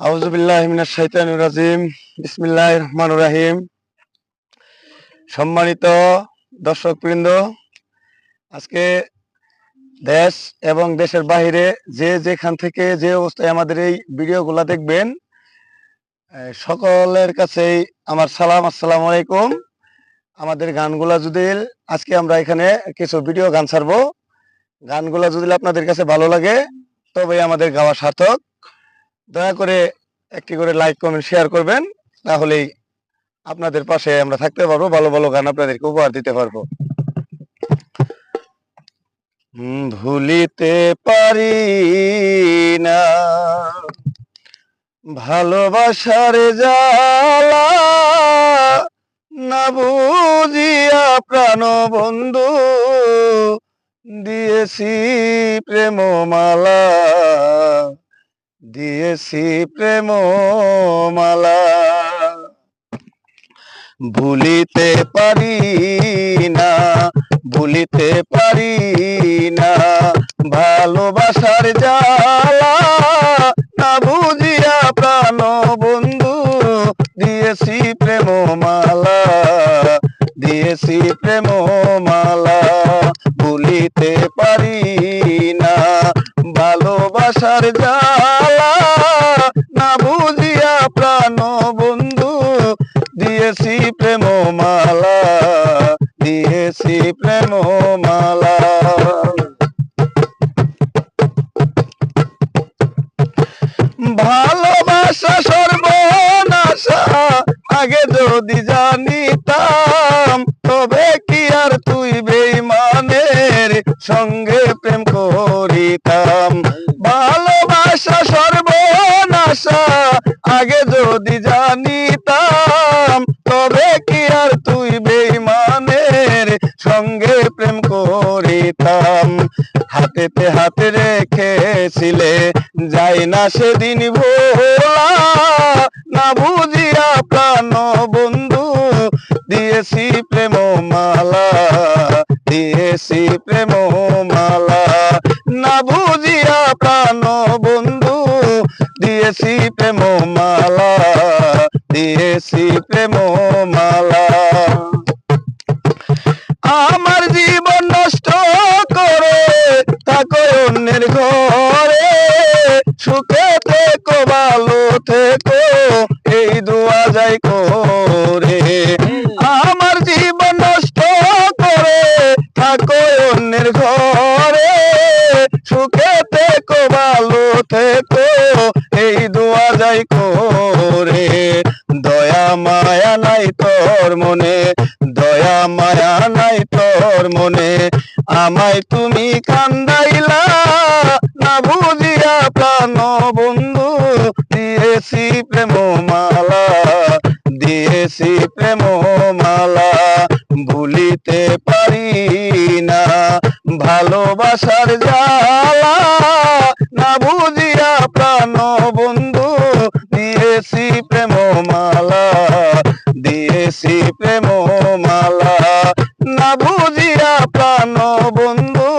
আউযু বিল্লাহি মিনাশ শাইতানির রাজিম। বিসমিল্লাহির রহমানির রহিম। সম্মানিত দর্শকবৃন্দ, আজকে দেশ এবং দেশের বাইরে যে যেখান থেকে যে অবস্থায় আমাদের এই ভিডিওগুলো দেখবেন, সকলের কাছেই আমার সালাম, আসসালামু আলাইকুম। আমাদের গানগুলা যদি আজকে আমরা এখানে কিছু ভিডিও গান ছাড়বো, গানগুলা যদি আপনাদের কাছে ভালো লাগে তবে আমাদের গাওয়া সার্থক। দয়া করে একটি করে লাইক কমেন্ট শেয়ার করবেন, তাহলেই আপনাদের পাশে আমরা থাকতে পারবো, ভালো ভালো গান আপনাদেরকে উপহার দিতে পারবো। ভুলিতে পারি না ভালোবাসার জ্বালা, না বুঝিয়া প্রাণ বন্ধু দিয়েছি প্রেম মালা, দিয়েছি প্রেম মালা। ভুলিতে পারি না, ভুলিতে পারি না ভালোবাসার জ্বালা, না বুঝিয়া প্রাণ বন্ধু দিয়েছি প্রেম মালা, দিয়েছি প্রেম মালা। ভুলিতে পারি না ভালোবাসার জ্বালা, না বুঝিয়া প্রাণ বন্ধু দিয়েছি প্রেম মালা, দিয়েছি প্রেম মালা। ভালোবাসা সর্বনাশা আগে যদি জানিতাম, তবে কি আর তুই বেঈমানের সঙ্গে প্রেম করিতাম। ভালোবাসা সর্বনাশা আগে যদি জানিতাম, তবে কি আর তুই বেঈমানের সঙ্গে প্রেম করিতাম। হাতেতে হাতে রেখেছিলে যাই না সেদিন ভোলা, না বুঝিয়া প্রাণ বন্ধু দিয়েছি প্রেম মালা, দিয়েছি প্রেম মালা। না বুঝিয়া প্রাণ বন্ধু দিয়েছি প্রেম মালা, দিয়েছি প্রেম মালা। আমার জীবন নষ্ট করে থাকো অন্যের ঘরে, সুখে থেকো ভালো থেকো এই দোয়া যাই করে। আমার জীবন নষ্ট করে থাকো অন্যের ঘরে, সুখে থেকো ভালো থেকো এই দোয়া যাই করে। দয়া মায়া নাই তোর মনে, দয়া মায়া নাই তোর মনে, আমায় তুমি কান্দাইলা, না বুঝিয়া প্রাণ বন্ধু দিয়েছি প্রেম মালা, দিয়েছি প্রেম মালা। ভুলিতে পারি না ভালোবাসার জ্বালা, না বুঝিয়া প্রাণ বন্ধু দিয়েছি প্রেম মালা, দিয়েছি প্রেম মালা। না বুঝিয়া প্রাণ বন্ধু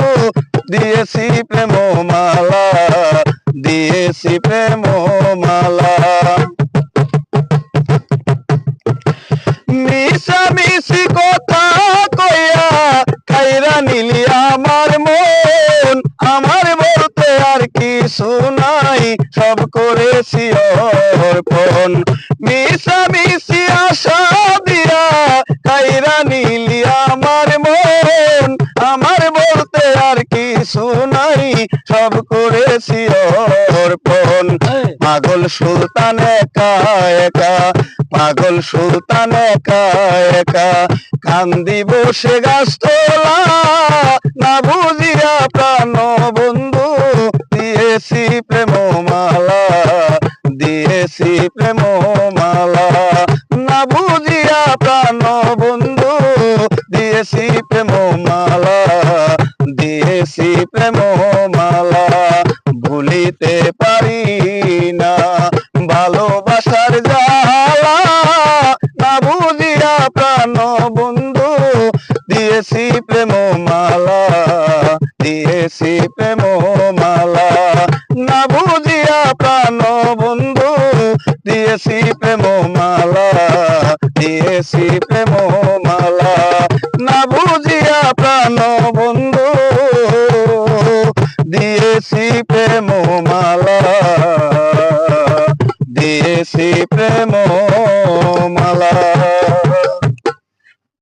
দিয়েছি প্রেম মালা, দিয়েছি প্রেম মালা। মিশামিশি কথা কইয়া কাইরা নিলি আমার মন, আমার বলতে আর কিছু নাই সব করেছি অর্পণ। মিশামিশি আশা দিয়া কাইরা নিলি আমার মন, আমার বলতে আর কিছু নাই সব করেছি অর্পণ। পাগল সুলতান একা একা, পাগল সুলতান একা একা কান্দি বসে গাছতলা, না বুঝিয়া প্রাণ বন্ধু দিয়েছি প্রেম মালা, দিয়েছি প্রেম মালা। না বুঝিয়া প্রাণ বন্ধু দিয়েছি প্রেম মালা, দিয়েছি প্রেম মালা। ভুলিতে পারি না ভালোবাসার জ্বালা, না বুঝিয়া প্রাণ বন্ধু দিয়েছি প্রেম মালা, দিয়েছি প্রেম মালা। দিয়েছি প্রেম মালা, দিয়েছি প্রেম মালা, না বুঝিয়া প্রাণ বন্ধু দিয়েছি প্রেম মালা।